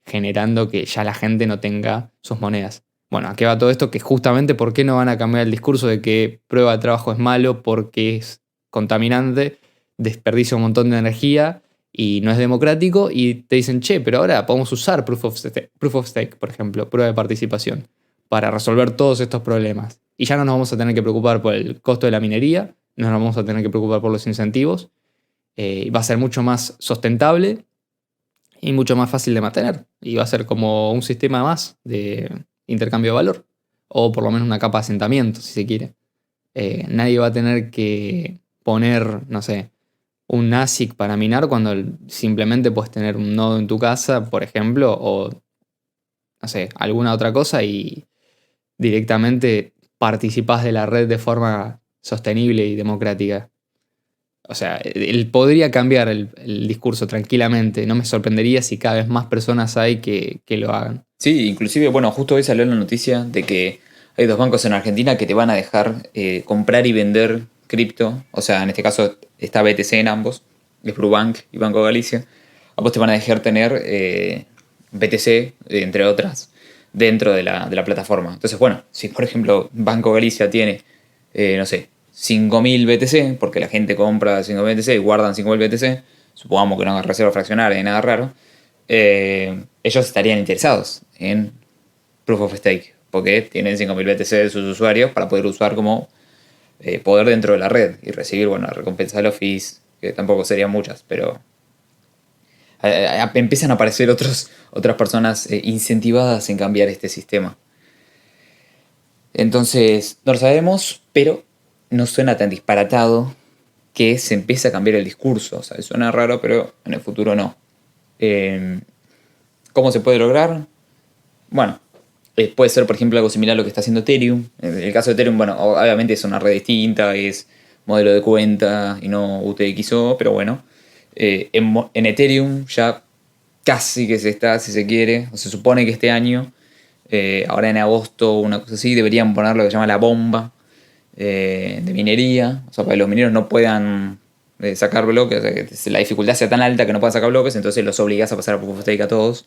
generando que ya la gente no tenga sus monedas. Bueno, ¿a qué va todo esto? Que justamente ¿por qué no van a cambiar el discurso de que prueba de trabajo es malo porque es contaminante, desperdicia un montón de energía y no es democrático? Y te dicen, che, pero ahora podemos usar Proof of Stake, por ejemplo, prueba de participación, para resolver todos estos problemas. Y ya no nos vamos a tener que preocupar por el costo de la minería, no nos vamos a tener que preocupar por los incentivos, va a ser mucho más sustentable y mucho más fácil de mantener. Y va a ser como un sistema más de intercambio de valor, o por lo menos una capa de asentamiento, si se quiere. Nadie va a tener que poner, no sé, un ASIC para minar cuando simplemente puedes tener un nodo en tu casa, por ejemplo, o, no sé, alguna otra cosa y directamente participás de la red de forma sostenible y democrática. O sea, él podría cambiar el discurso tranquilamente. No me sorprendería si cada vez más personas hay que lo hagan. Sí, inclusive, bueno, justo hoy salió la noticia de que hay 2 bancos en Argentina que te van a dejar comprar y vender cripto. O sea, en este caso está BTC en ambos, es Brubank y Banco Galicia. A vos te van a dejar tener BTC, entre otras, dentro de la plataforma. Entonces, bueno, si por ejemplo Banco Galicia tiene, no sé, 5.000 BTC, porque la gente compra 5.000 BTC y guardan 5.000 BTC, supongamos que no hagan reserva fraccionaria ni nada raro, ellos estarían interesados en Proof of Stake, porque tienen 5.000 BTC de sus usuarios para poder usar como poder dentro de la red y recibir, bueno, la recompensa de los fees, que tampoco serían muchas, pero empiezan a aparecer otras personas incentivadas en cambiar este sistema. Entonces, no lo sabemos, pero no suena tan disparatado que se empiece a cambiar el discurso. O sea, suena raro, pero en el futuro no. ¿Cómo se puede lograr? Bueno, puede ser, por ejemplo, algo similar a lo que está haciendo Ethereum. En el caso de Ethereum, bueno, obviamente es una red distinta, es modelo de cuenta y no UTXO, pero bueno. En Ethereum ya casi que se está, si se quiere, o se supone que este año, ahora en agosto, una cosa así, deberían poner lo que se llama la bomba de minería, o sea, para que los mineros no puedan sacar bloques, o sea, que la dificultad sea tan alta que no puedan sacar bloques, entonces los obligás a pasar a Proof of Stake a todos.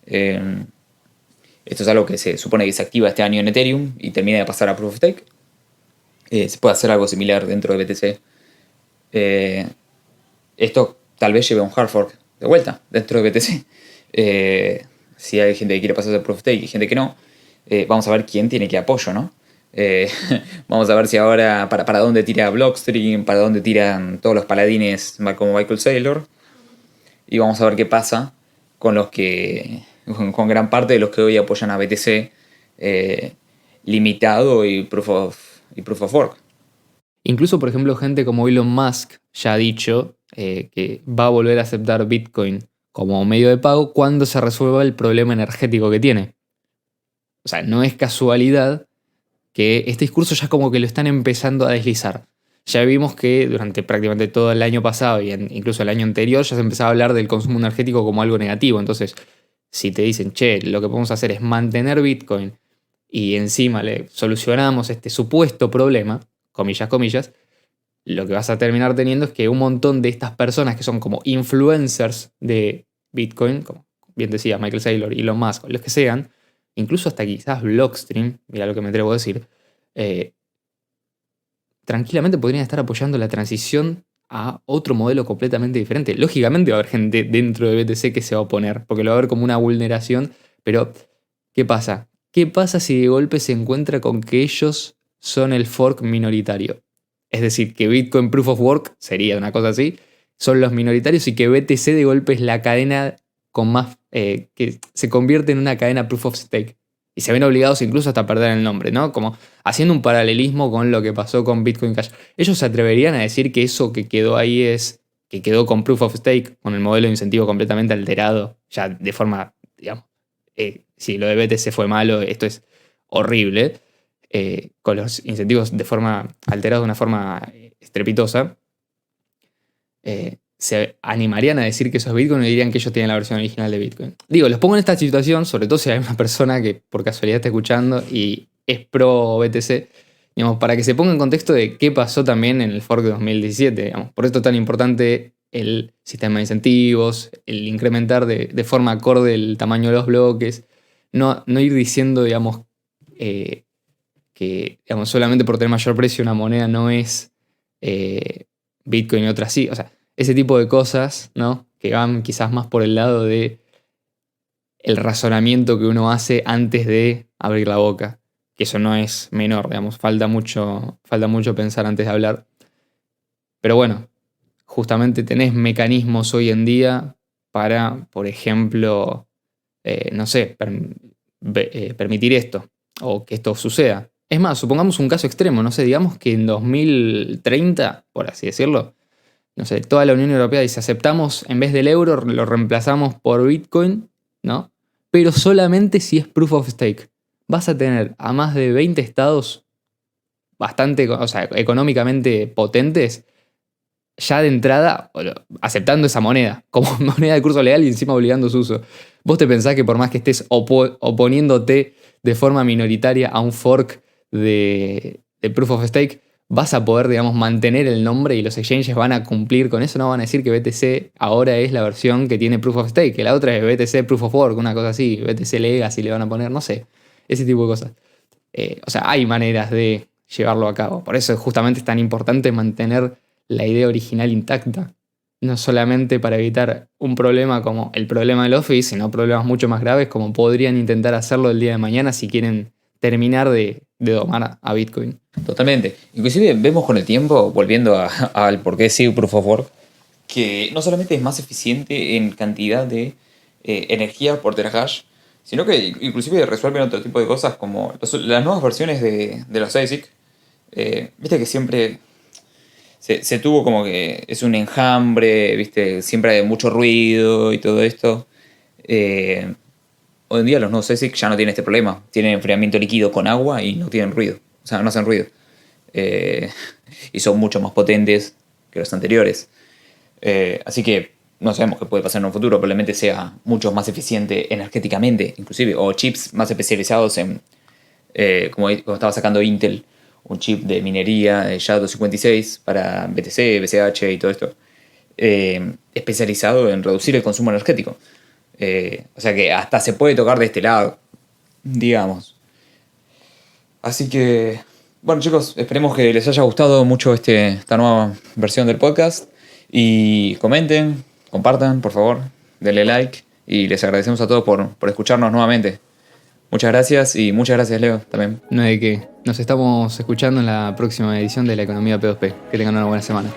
Esto es algo que se supone que se activa este año en Ethereum y termina de pasar a Proof of Stake. Se puede hacer algo similar dentro de BTC. Esto tal vez lleve a un hard fork de vuelta dentro de BTC. Si hay gente que quiere pasar a Proof of Stake y gente que no, vamos a ver quién tiene qué apoyo, ¿no? Vamos a ver si ahora para dónde tira Blockstream, para dónde tiran todos los paladines como Michael Saylor. Y vamos a ver qué pasa con los que, con gran parte de los que hoy apoyan a BTC limitado y Proof of Work. Incluso, por ejemplo, gente como Elon Musk ya ha dicho que va a volver a aceptar Bitcoin como medio de pago cuando se resuelva el problema energético que tiene. O sea, no es casualidad que este discurso ya como que lo están empezando a deslizar. Ya vimos que durante prácticamente todo el año pasado y incluso el año anterior ya se empezaba a hablar del consumo energético como algo negativo. Entonces, si te dicen, che, lo que podemos hacer es mantener Bitcoin y encima le solucionamos este supuesto problema, comillas, comillas, lo que vas a terminar teniendo es que un montón de estas personas que son como influencers de Bitcoin, como bien decía Michael Saylor, Elon Musk, o los que sean, incluso hasta quizás Blockstream, mira lo que me atrevo a decir, tranquilamente podrían estar apoyando la transición a otro modelo completamente diferente. Lógicamente va a haber gente dentro de BTC que se va a oponer, porque lo va a ver como una vulneración, pero ¿qué pasa? ¿Qué pasa si de golpe se encuentra con que ellos son el fork minoritario? Es decir, que Bitcoin Proof of Work, sería una cosa así, son los minoritarios y que BTC de golpe es la cadena con más, que se convierte en una cadena Proof of Stake. Y se ven obligados incluso hasta a perder el nombre, ¿no? Como haciendo un paralelismo con lo que pasó con Bitcoin Cash. Ellos se atreverían a decir que eso que quedó ahí es que quedó con Proof of Stake, con el modelo de incentivo completamente alterado, ya de forma, digamos, si lo de BTC fue malo, esto es horrible, con los incentivos de forma alterados de una forma estrepitosa, se animarían a decir que eso es Bitcoin y dirían que ellos tienen la versión original de Bitcoin. Digo, los pongo en esta situación, sobre todo si hay una persona que por casualidad está escuchando y es pro BTC, digamos, para que se ponga en contexto de qué pasó también en el fork de 2017. Digamos. Por esto es tan importante el sistema de incentivos, el incrementar de forma acorde el tamaño de los bloques, no ir diciendo, digamos, que digamos, solamente por tener mayor precio una moneda no es Bitcoin y otra sí. O sea, ese tipo de cosas, ¿no? Que van quizás más por el lado de el razonamiento que uno hace antes de abrir la boca. Que eso no es menor, digamos, falta mucho pensar antes de hablar. Pero bueno, justamente tenés mecanismos hoy en día para, por ejemplo, no sé, permitir esto o que esto suceda. Es más, supongamos un caso extremo, no sé, digamos que en 2030, por así decirlo, no sé, toda la Unión Europea dice, aceptamos, en vez del euro, lo reemplazamos por Bitcoin, ¿no? Pero solamente si es Proof of Stake. Vas a tener a más de 20 estados bastante, o sea, económicamente potentes, ya de entrada aceptando esa moneda como moneda de curso legal y encima obligando su uso. ¿Vos te pensás que por más que estés oponiéndote de forma minoritaria a un fork de Proof of Stake, vas a poder, digamos, mantener el nombre y los exchanges van a cumplir con eso? No van a decir que BTC ahora es la versión que tiene Proof of Stake, que la otra es BTC Proof of Work, una cosa así, BTC Legacy le van a poner, no sé, ese tipo de cosas. O sea, hay maneras de llevarlo a cabo. Por eso justamente es tan importante mantener la idea original intacta. No solamente para evitar un problema como el problema del Office, sino problemas mucho más graves como podrían intentar hacerlo el día de mañana si quieren terminar de domar a Bitcoin. Totalmente. Inclusive vemos con el tiempo, volviendo al por qué sigue Proof of Work, que no solamente es más eficiente en cantidad de energía por terahash, sino que inclusive resuelven otro tipo de cosas como las nuevas versiones de los ASIC. Viste que siempre se tuvo como que es un enjambre, viste, siempre hay mucho ruido y todo esto. Hoy en día los nuevos ASIC ya no tienen este problema. Tienen enfriamiento líquido con agua y no tienen ruido. O sea, no hacen ruido. Y son mucho más potentes que los anteriores. Así que no sabemos qué puede pasar en un futuro. Probablemente sea mucho más eficiente energéticamente, inclusive. O chips más especializados en... como estaba sacando Intel, un chip de minería de SHA-256 para BTC, BCH y todo esto. Especializado en reducir el consumo energético. O sea que hasta se puede tocar de este lado, digamos. Así que, bueno chicos, esperemos que les haya gustado mucho esta nueva versión del podcast. Y comenten, compartan, por favor, denle like. Y les agradecemos a todos por escucharnos nuevamente. Muchas gracias y muchas gracias Leo también. No hay de qué. Nos estamos escuchando en la próxima edición de La Economía P2P. Que tengan una buena semana.